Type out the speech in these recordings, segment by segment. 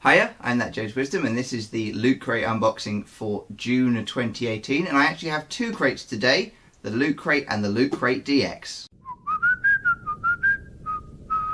Hiya, I'm that Jayms Wisdom, and this is the Loot Crate unboxing for June 2018, and I actually have two crates today, the Loot Crate and the Loot Crate DX.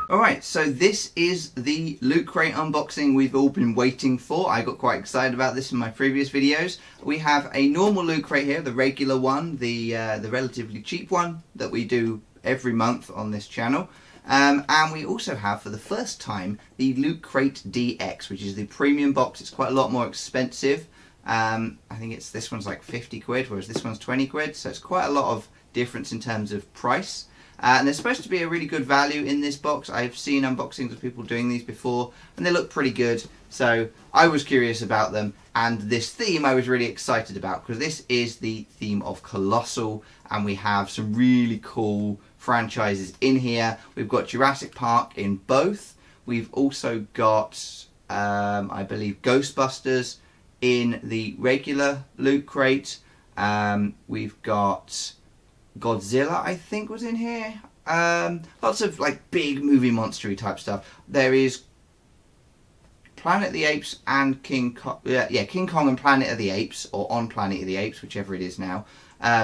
Alright, so this is the Loot Crate unboxing we've all been waiting for. I got quite excited about this in my previous videos. We have a normal Loot Crate here, the regular one, the relatively cheap one that we do every month on this channel. And we also have, for the first time, the Loot Crate DX, which is the premium box. It's quite a lot more expensive. I think this one's like 50 quid, whereas this one's 20 quid. So it's quite a lot of difference in terms of price. And there's supposed to be a really good value in this box. I've seen unboxings of people doing these before, and they look pretty good. So I was curious about them, and this theme I was really excited about, because this is the theme of Colossal, and we have some really cool franchises in here. We've got Jurassic Park in both. We've also got, I believe, Ghostbusters in the regular Loot Crate. We've got Godzilla, I think, was in here. Lots of like big movie monstery type stuff. There is Planet of the Apes and King Kong and Planet of the Apes, or on Planet of the Apes, whichever it is now,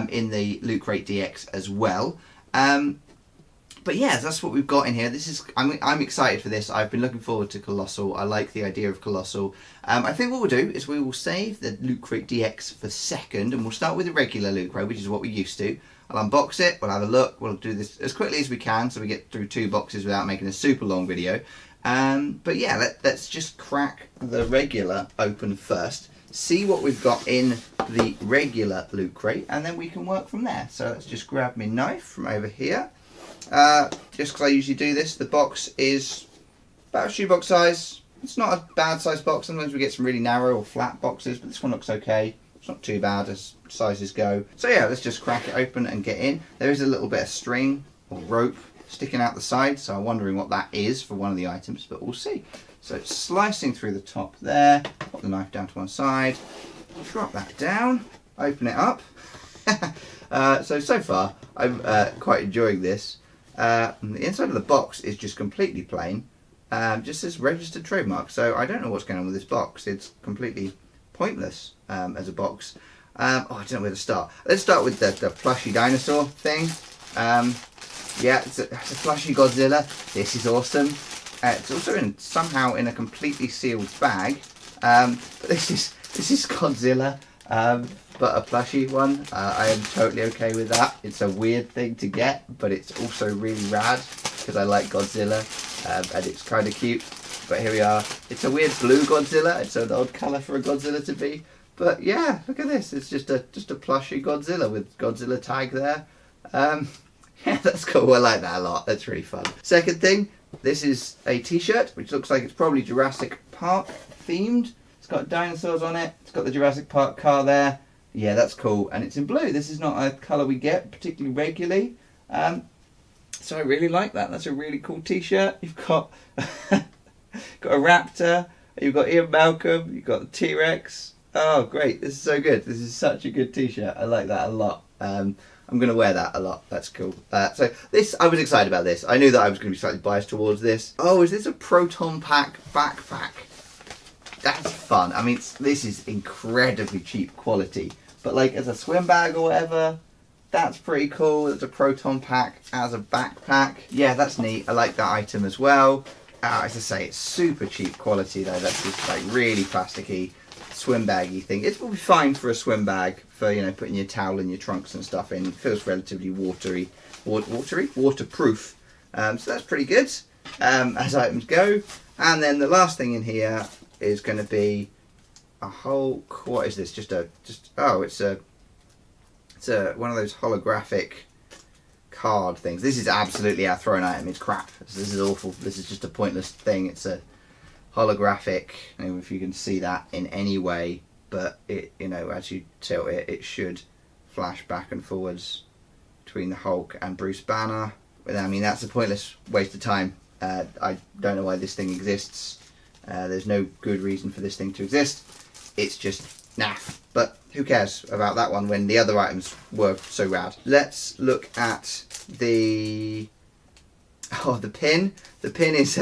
in the Loot Crate DX as well. But yeah, that's what we've got in here. This is I'm excited for this. I've been looking forward to Colossal. I like the idea of Colossal. I think what we'll do is we will save the Loot Crate DX for second, and we'll start with the regular Loot Crate, which is what we used to. I'll unbox it, we'll have a look, we'll do this as quickly as we can so we get through two boxes without making a super long video. But yeah, let's just crack the regular open first, see what we've got in the regular Loot Crate, and then we can work from there. So let's just grab my knife from over here. Just because I usually do this, the box is about a shoebox size. It's not a bad size box. Sometimes we get some really narrow or flat boxes, but this one looks okay. It's not too bad as sizes go. So yeah, let's just crack it open and get in. There is a little bit of string or rope sticking out the side, so I'm wondering what that is for one of the items, but we'll see. So it's slicing through the top there, put the knife down to one side, drop that down, open it up. So far, I'm quite enjoying this. The inside of the box is just completely plain, just says registered trademark, so I don't know what's going on with this box. It's completely pointless as a box. I don't know where to start. Let's start with the plushy dinosaur thing. Yeah, it's a plushy Godzilla. This is awesome. It's also somehow in a completely sealed bag. But this is Godzilla, but a plushy one. I am totally okay with that. It's a weird thing to get, but it's also really rad because I like Godzilla, and it's kind of cute. But here we are. It's a weird blue Godzilla. It's an odd colour for a Godzilla to be. But yeah, look at this. It's just a plushy Godzilla with Godzilla tag there. Yeah, that's cool. I like that a lot. That's really fun. Second thing, this is a t-shirt, which looks like it's probably Jurassic Park themed. It's got dinosaurs on it. It's got the Jurassic Park car there. Yeah, that's cool. And it's in blue. This is not a colour we get particularly regularly. So I really like that. That's a really cool t-shirt. You've got got a raptor, you've got Ian Malcolm, you've got the T-Rex. Oh great, this is so good. This is such a good t-shirt. I like that a lot. I'm going to wear that a lot. That's cool. So this, I was excited about this. I knew that I was going to be slightly biased towards this. Oh, is this a Proton Pack backpack? That's fun. I mean, this is incredibly cheap quality, but like as a swim bag or whatever, that's pretty cool. It's a Proton Pack as a backpack. Yeah, that's neat. I like that item as well. As I say, it's super cheap quality though. That's just like really plasticky, swim baggy thing. It will be fine for a swim bag for, you know, putting your towel and your trunks and stuff in. It feels relatively waterproof. So that's pretty good as items go. And then the last thing in here is going to be a whole. What is this? It's one of those holographic card things. This is absolutely our thrown item. It's crap. This is awful. This is just a pointless thing. It's a holographic. I don't know if you can see that in any way, but it, you know, as you tilt it, it should flash back and forwards between the Hulk and Bruce Banner. But I mean, that's a pointless waste of time. I don't know why this thing exists. There's no good reason for this thing to exist. It's just naff. But who cares about that one when the other items were so rad. Let's look at the pin. The pin is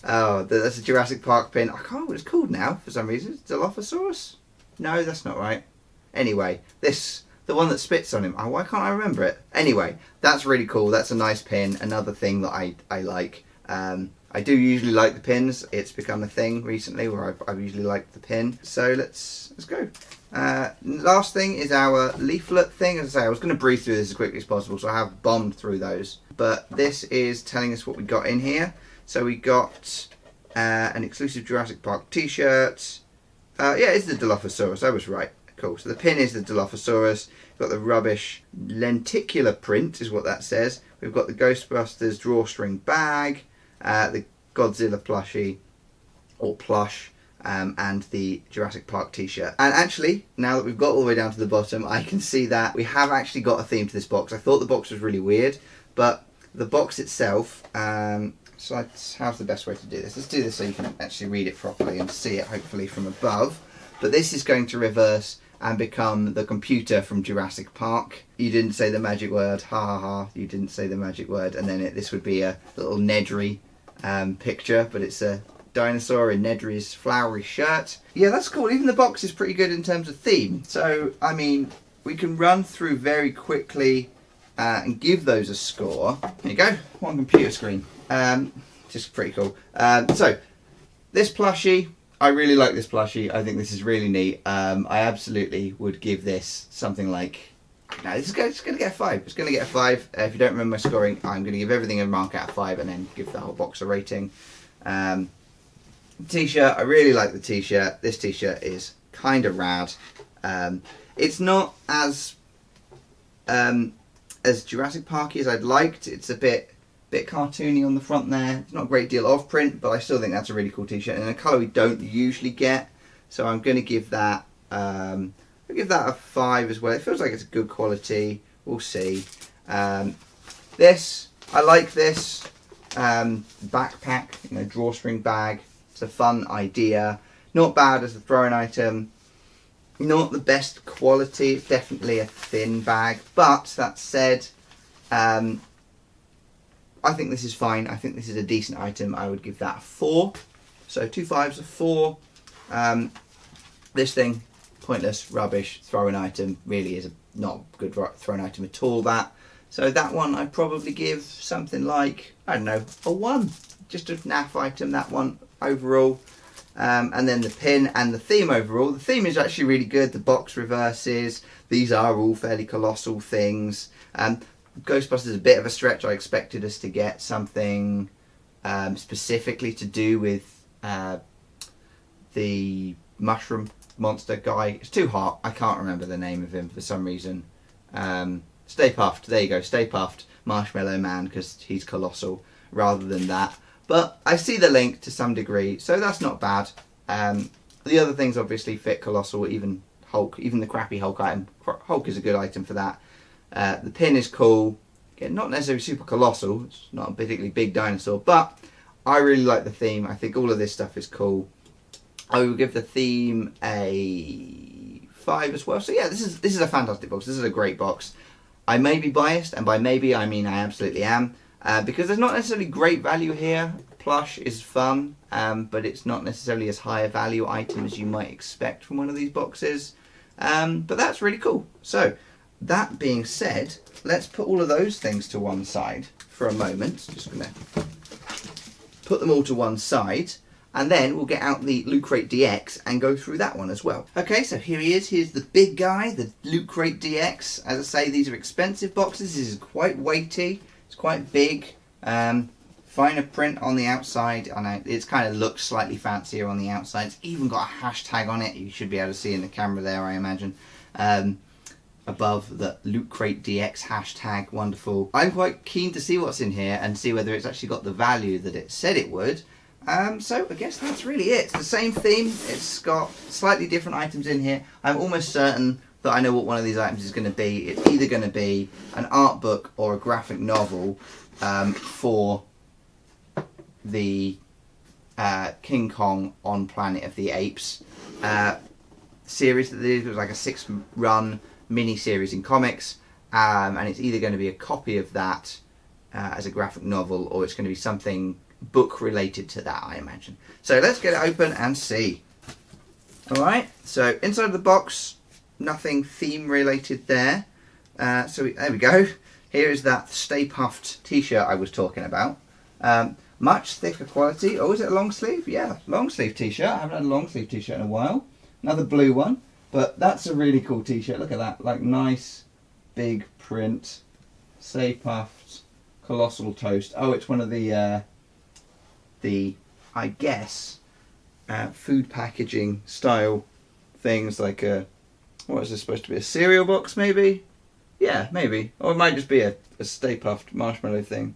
Oh, that's a Jurassic Park pin. I can't remember what it's called now for some reason. Dilophosaurus? No, that's not right. Anyway, the one that spits on him. Oh, why can't I remember it? Anyway, that's really cool. That's a nice pin. Another thing that I like. I do usually like the pins. It's become a thing recently where I've usually liked the pin. So let's go. Last thing is our leaflet thing. As I say, I was going to breeze through this as quickly as possible, so I have bombed through those. But this is telling us what we got in here. So we got an exclusive Jurassic Park t-shirt. Yeah, it's the Dilophosaurus. I was right. Cool. So the pin is the Dilophosaurus. We've got the rubbish lenticular print, is what that says. We've got the Ghostbusters drawstring bag, the Godzilla plushie, or plush, and the Jurassic Park t-shirt. And actually, now that we've got all the way down to the bottom, I can see that we have actually got a theme to this box. I thought the box was really weird, but the box itself... so how's the best way to do this? Let's do this so you can actually read it properly and see it, hopefully, from above. But this is going to reverse and become the computer from Jurassic Park. You didn't say the magic word, ha ha ha, you didn't say the magic word. And then this would be a little Nedry picture, but it's a dinosaur in Nedry's flowery shirt. Yeah, that's cool. Even the box is pretty good in terms of theme. So, I mean, we can run through very quickly and give those a score. There you go, one computer screen. Just pretty cool. So, this plushie, I really like this plushie. I think this is really neat. I absolutely would give this something like... No, it's going to get a 5. It's going to get a 5. If you don't remember my scoring, I'm going to give everything a mark out of 5 and then give the whole box a rating. T-shirt, I really like the t-shirt. This t-shirt is kind of rad. It's not as Jurassic Parky as I'd liked. It's a bit cartoony on the front there. It's not a great deal of print, but I still think that's a really cool t-shirt in a colour we don't usually get. So I'm going to give that I'll give that a 5 as well. It feels like it's a good quality. We'll see. This, I like this backpack, drawstring bag. It's a fun idea. Not bad as a throwing item. Not the best quality. It's definitely a thin bag. But that said, I think this is fine. I think this is a decent item. I would give that a 4. So 2 5s, a 4. This thing, pointless, rubbish, throwing item. Really is not a good throwing item at all, that. So that one I'd probably give something like, I don't know, a 1. Just a naff item, that one overall. And then the pin and the theme overall. The theme is actually really good. The box reverses. These are all fairly colossal things. Ghostbusters is a bit of a stretch. I expected us to get something specifically to do with the mushroom monster guy. It's too hot. I can't remember the name of him for some reason. Stay Puft. There you go. Stay Puft. Marshmallow Man, because he's colossal rather than that. But I see the link to some degree, so that's not bad. The other things obviously fit Colossal, even Hulk, even the crappy Hulk item. Hulk is a good item for that. The pin is cool. Again, not necessarily super colossal. It's not a particularly big dinosaur, but I really like the theme. I think all of this stuff is cool. I will give the theme a 5 as well. So yeah, this is a fantastic box. This is a great box. I may be biased, and by maybe I mean I absolutely am. Because there's not necessarily great value here. Plush is fun, but it's not necessarily as high a value item as you might expect from one of these boxes. But that's really cool. So, that being said, let's put all of those things to one side for a moment. Just going to put them all to one side, and then we'll get out the LOOTCRATE DX and go through that one as well. Okay, so here he is. Here's the big guy, the LOOTCRATE DX. As I say, these are expensive boxes. This is quite weighty. It's quite big, finer print on the outside. I know it's kind of looks slightly fancier on the outside. It's even got a hashtag on it. You should be able to see in the camera there, I imagine. Above the LOOTCRATE DX hashtag, wonderful. I'm quite keen to see what's in here and see whether it's actually got the value that it said it would. So I guess that's really it. It's the same theme. It's got slightly different items in here. I'm almost certain that I know what one of these items is going to be. It's either going to be an art book or a graphic novel for the King Kong on Planet of the Apes series that it was like a 6-run mini-series in comics, and it's either going to be a copy of that as a graphic novel, or it's going to be something book related to that, I imagine. So let's get it open and see. Alright, so inside the box, nothing theme related there. There we go. Here is that Stay Puft t-shirt I was talking about. Much thicker quality. Oh, is it a long sleeve? Yeah, long sleeve t-shirt. I haven't had a long sleeve t-shirt in a while. Another blue one. But that's a really cool t-shirt. Look at that. Like nice big print. Stay Puft Colossal Toast. Oh, it's one of the I guess, food packaging style things, like a, what is this supposed to be, a cereal box maybe? Yeah, maybe. Or it might just be a Stay Puft marshmallow thing.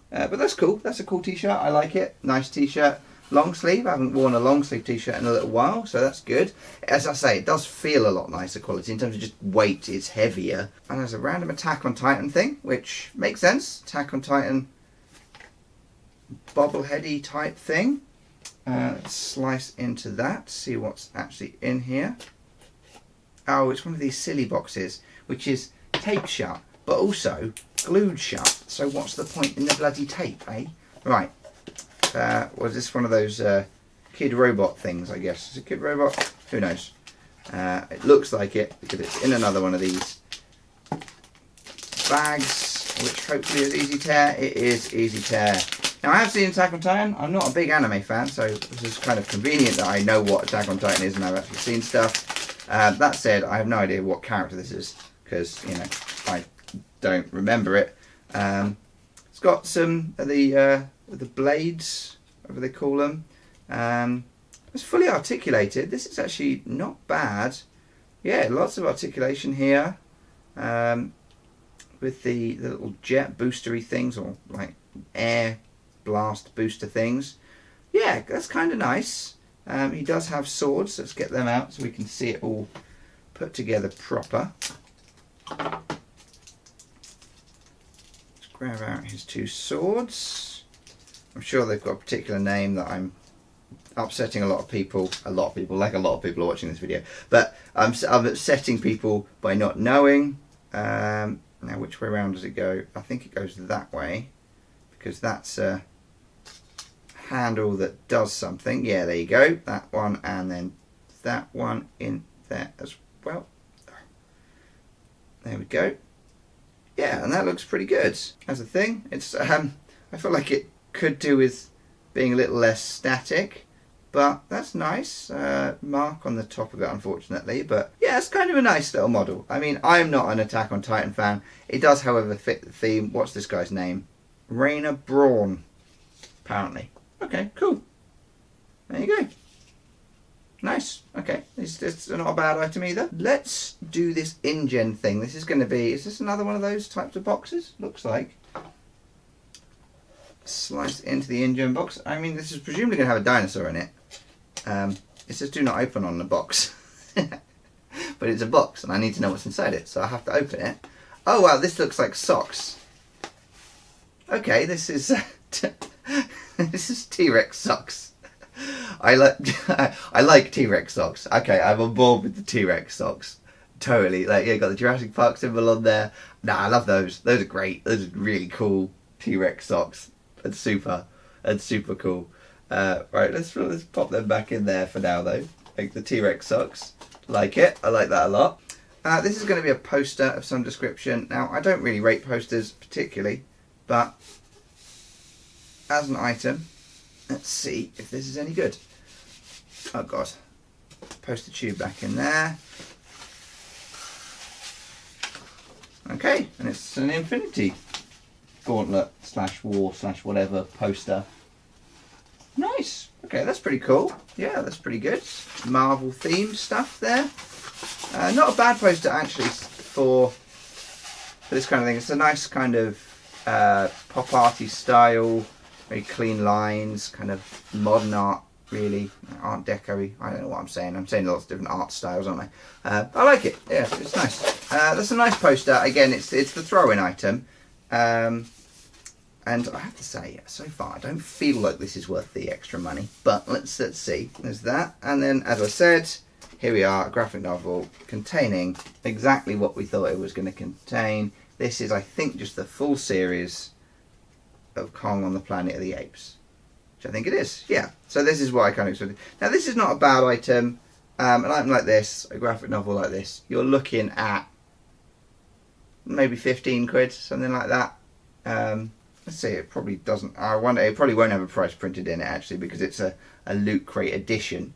But that's cool. That's a cool t-shirt. I like it. Nice t-shirt. Long sleeve. I haven't worn a long sleeve t-shirt in a little while, so that's good. As I say, it does feel a lot nicer quality in terms of just weight. It's heavier. And there's a random Attack on Titan thing, which makes sense. Attack on Titan bobbleheady type thing. Let's slice into that, see what's actually in here. Oh, it's one of these silly boxes, which is taped shut, but also glued shut. So what's the point in the bloody tape, eh? Right. Was this one of those kid robot things, I guess? Is it kid robot? Who knows? It looks like it, because it's in another one of these bags, which hopefully is easy tear. It is easy tear. Now, I have seen Attack on Titan. I'm not a big anime fan, so this is kind of convenient that I know what Attack on Titan is and I've actually seen stuff. That said, I have no idea what character this is, because, you know, I don't remember it. It's got some of the blades, whatever they call them. It's fully articulated. This is actually not bad. Yeah, lots of articulation here. With the little jet boostery things, or like air blast booster things. Yeah, that's kind of nice. He does have swords. Let's get them out so we can see it all put together proper. Let's grab out his two swords. I'm sure they've got a particular name that I'm upsetting a lot of people, like a lot of people are watching this video, but I'm upsetting people by not knowing. Now, which way around does it go? I think it goes that way, because that's a handle that does something. Yeah, there you go. That one, and then that one in there as well. There we go. Yeah, and that looks pretty good as a thing. It's I feel like it could do with being a little less static, but that's nice. Mark on the top of it, unfortunately, but yeah, it's kind of a nice little model. I mean, I'm not an Attack on Titan fan. It does, however, fit the theme. What's this guy's name? Rainer Braun, apparently. Okay, cool. There you go. Nice. Okay, it's not a bad item either. Let's do this InGen thing. This is going to be, is this another one of those types of boxes? Looks like. Slice into the InGen box. I mean, this is presumably going to have a dinosaur in it. It says do not open on the box. But it's a box and I need to know what's inside it, so I have to open it. Oh wow, this looks like socks. Okay, this is this is T-Rex socks. I like T-Rex socks. Okay, I'm on board with the T-Rex socks. Totally. Like, yeah, got the Jurassic Park symbol on there. Nah, I love those. Those are great. Those are really cool T-Rex socks. That's super cool. Right, let's pop them back in there for now though. Like the T-Rex socks. Like it. I like that a lot. This is going to be a poster of some description. Now, I don't really rate posters particularly, but as an item, let's see if this is any good. Oh god. Poster tube back in there. Okay, and it's an Infinity Gauntlet / War / whatever poster. Nice. Okay, that's pretty cool. Yeah, that's pretty good. Marvel themed stuff there. Not a bad poster actually for this kind of thing. It's a nice kind of pop arty style, very clean lines, kind of modern art, really. Art Deco-y. I don't know what I'm saying. I'm saying lots of different art styles, aren't I? I like it. Yeah, it's nice. That's a nice poster. Again, it's the throw-in item. And I have to say, so far, I don't feel like this is worth the extra money. But let's see. There's that. And then, as I said, here we are, a graphic novel containing exactly what we thought it was going to contain. This is, I think, just the full series of Kong on the Planet of the Apes. I think it is. Yeah. So this is what I kind of expected. Now this is not a bad item. An item like this, a graphic novel like this, you're looking at maybe 15 quid, something like that. Let's see, it probably doesn't. I wonder, it probably won't have a price printed in it actually, because it's a Loot Crate edition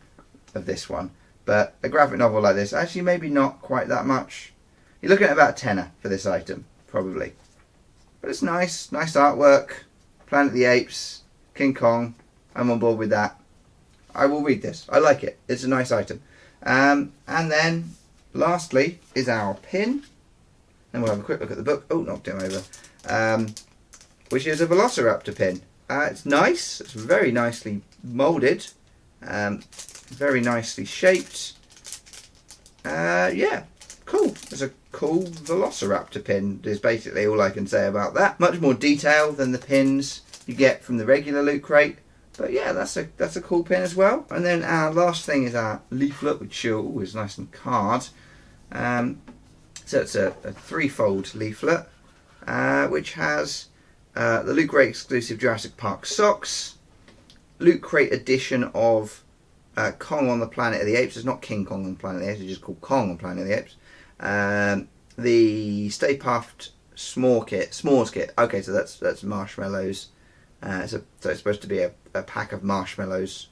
of this one. But a graphic novel like this, actually maybe not quite that much. You're looking at about a tenner for this item, probably. But it's nice artwork. Planet of the Apes, King Kong. I'm on board with that. I will read this. I like it. It's a nice item. And then, lastly, is our pin. And we'll have a quick look at the book. Oh, knocked him over. Which is a Velociraptor pin. It's nice. It's very nicely moulded. Very nicely shaped. Yeah, cool. It's a cool Velociraptor pin is basically all I can say about that. Much more detail than the pins you get from the regular Loot Crate. But yeah, that's a cool pin as well. And then our last thing is our leaflet, which is nice and card. So it's a threefold leaflet, which has the Loot Crate exclusive Jurassic Park socks, Loot Crate edition of Kong on the Planet of the Apes. It's not King Kong on the Planet of the Apes, it's just called Kong on Planet of the Apes. The Stay Puft s'mores kit. Okay, so that's marshmallows. So it's supposed to be a pack of marshmallows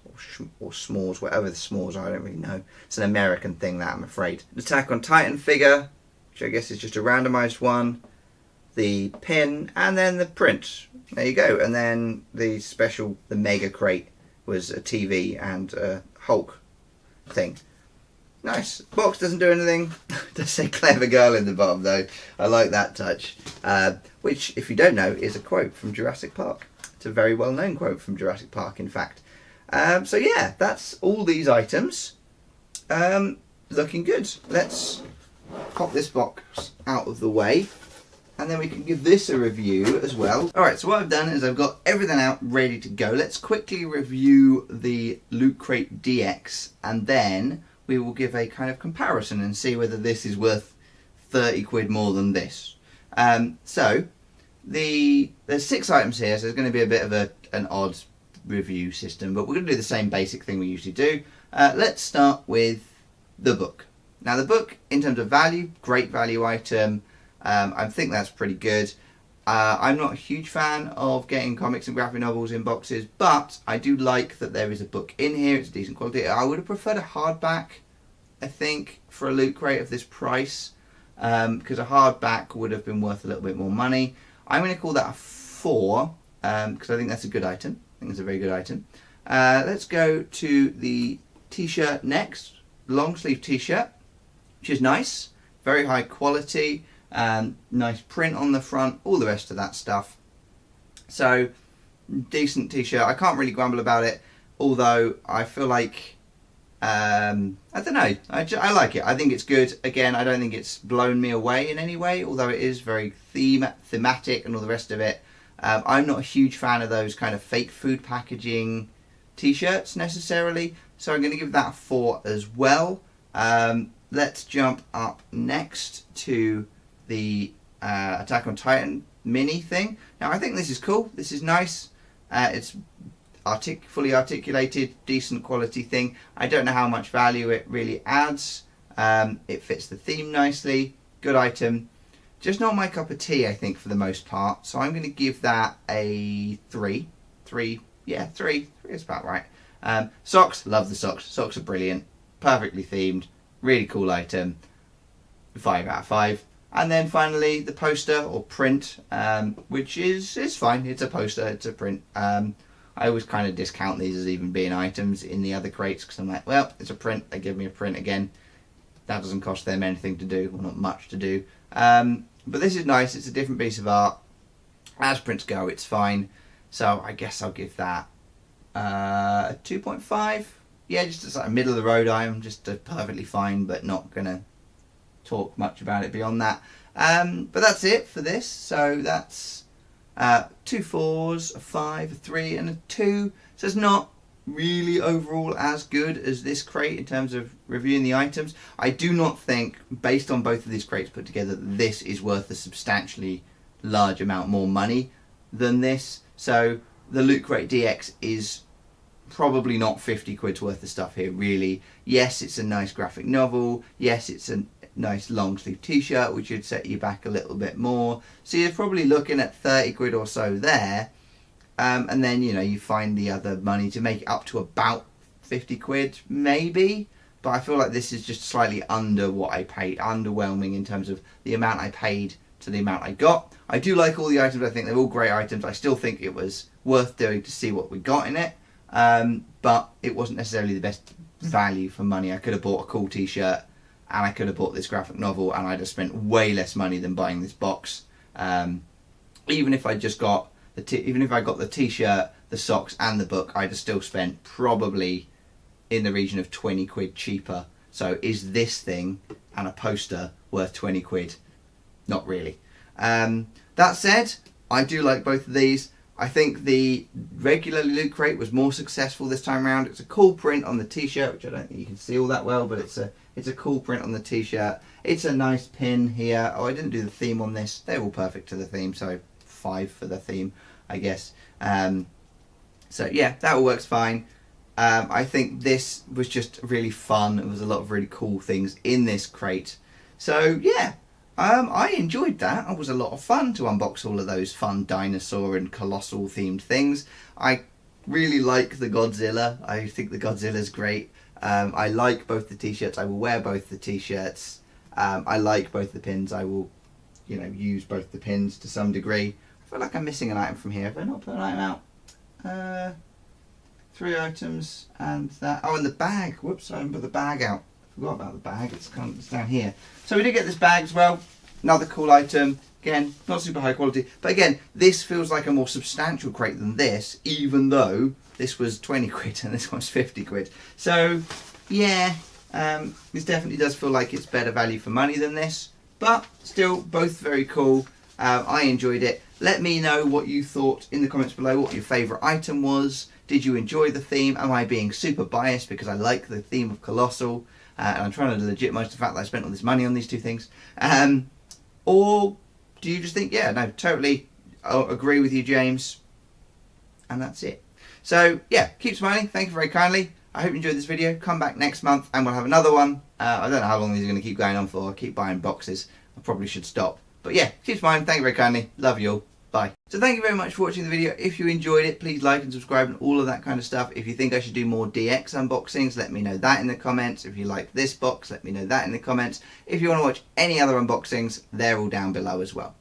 or s'mores, whatever the s'mores are, I don't really know. It's an American thing, that, I'm afraid. The Attack on Titan figure, which I guess is just a randomised one. The pin, and then the print. There you go. And then the special, the Mega Crate, was a TV and a Hulk thing. Nice. Box doesn't do anything. Does say clever girl in the bottom though. I like that touch. Which, if you don't know, is a quote from Jurassic Park. It's a very well known quote from Jurassic Park, in fact. So yeah, that's all these items. Looking good. Let's pop this box out of the way, and then we can give this a review as well. Alright, so what I've done is I've got everything out ready to go. Let's quickly review the Loot Crate DX, and then we will give a kind of comparison and see whether this is worth 30 quid more than this. So there's 6 items here, so there's going to be a bit of an odd review system, but we're going to do the same basic thing we usually do. Let's start with the book. Now the book, in terms of value, great value item. I think that's pretty good. I'm not a huge fan of getting comics and graphic novels in boxes, but I do like that there is a book in here. It's decent quality. I would have preferred a hardback, I think, for a Loot Crate of this price, because a hardback would have been worth a little bit more money. I'm going to call that a 4, because I think that's a good item. I think it's a very good item. Let's go to the t-shirt next. Long sleeve t-shirt, which is nice. Very high quality. Nice print on the front, all the rest of that stuff. So, decent t-shirt. I can't really grumble about it, although I feel like, I don't know, I like it. I think it's good. Again, I don't think it's blown me away in any way, although it is very thematic and all the rest of it. I'm not a huge fan of those kind of fake food packaging t-shirts necessarily, so I'm going to give that a 4 as well. Let's jump up next to the Attack on Titan mini thing. Now I think this is cool. This is nice. It's fully articulated, decent quality thing. I don't know how much value it really adds. It fits the theme nicely. Good item. Just not my cup of tea, I think, for the most part. So I'm going to give that a 3. 3. Yeah, 3. 3 is about right. Socks. Love the socks. Socks are brilliant. Perfectly themed. Really cool item. 5 out of 5. And then finally the poster or print, which is fine. It's a poster, it's a print. I always kind of discount these as even being items in the other crates, because I'm like, well, it's a print, they give me a print again. That doesn't cost them anything to do, or not much to do. But this is nice, it's a different piece of art. As prints go, it's fine. So I guess I'll give that a 2.5. Yeah, just a sort of middle of the road item, just perfectly fine, but not gonna talk much about it beyond that. But that's it for this. So that's 2 4s, a 5, a 3 and a 2. So it's not really overall as good as this crate in terms of reviewing the items. I do not think, based on both of these crates put together, that this is worth a substantially large amount more money than this. So the Loot Crate DX is probably not 50 quid's worth of stuff here, really. Yes, it's a nice graphic novel. Yes, it's a nice long sleeve t-shirt, which would set you back a little bit more. So you're probably looking at 30 quid or so there. And then, you know, you find the other money to make it up to about 50 quid, maybe. But I feel like this is just slightly under what I paid, underwhelming in terms of the amount I paid to the amount I got. I do like all the items. I think they're all great items. I still think it was worth doing to see what we got in it. But it wasn't necessarily the best value for money. I could have bought a cool t-shirt and I could have bought this graphic novel, and I'd have spent way less money than buying this box. Even if I just got even if I got the t-shirt, the socks and the book, I'd have still spent probably in the region of 20 quid cheaper. So is this thing and a poster worth 20 quid? Not really. That said, I do like both of these. I think the regular Loot Crate was more successful this time around. It's a cool print on the t-shirt, which I don't think you can see all that well, but it's a cool print on the t-shirt. It's a nice pin here. Oh, I didn't do the theme on this. They're all perfect to the theme, so 5 for the theme, I guess. So yeah, that all works fine. I think this was just really fun. There was a lot of really cool things in this crate. So yeah, I enjoyed that. It was a lot of fun to unbox all of those fun dinosaur and colossal themed things. I really like the Godzilla. I think the Godzilla's great. I like both the t-shirts. I will wear both the t-shirts. I like both the pins. I will, you know, use both the pins to some degree. I feel like I'm missing an item from here. Have I not put an item out? 3 items and that. Oh, and the bag. Whoops, I didn't put the bag out. I forgot about the bag. It's down here. So we did get this bag as well. Another cool item. Again, not super high quality. But again, this feels like a more substantial crate than this, even though this was 20 quid and this one's 50 quid. So, yeah, this definitely does feel like it's better value for money than this. But still, both very cool. I enjoyed it. Let me know what you thought in the comments below, what your favourite item was. Did you enjoy the theme? Am I being super biased because I like the theme of Colossal? And I'm trying to legitimize the fact that I spent all this money on these two things. Or do you just think, yeah, no, totally I'll agree with you, Jayms. And that's it. So, yeah, keep smiling. Thank you very kindly. I hope you enjoyed this video. Come back next month and we'll have another one. I don't know how long these are going to keep going on for. I keep buying boxes. I probably should stop. But yeah, keep smiling. Thank you very kindly. Love you all. Bye. So thank you very much for watching the video. If you enjoyed it, please like and subscribe and all of that kind of stuff. If you think I should do more DX unboxings, let me know that in the comments. If you like this box, let me know that in the comments. If you want to watch any other unboxings, they're all down below as well.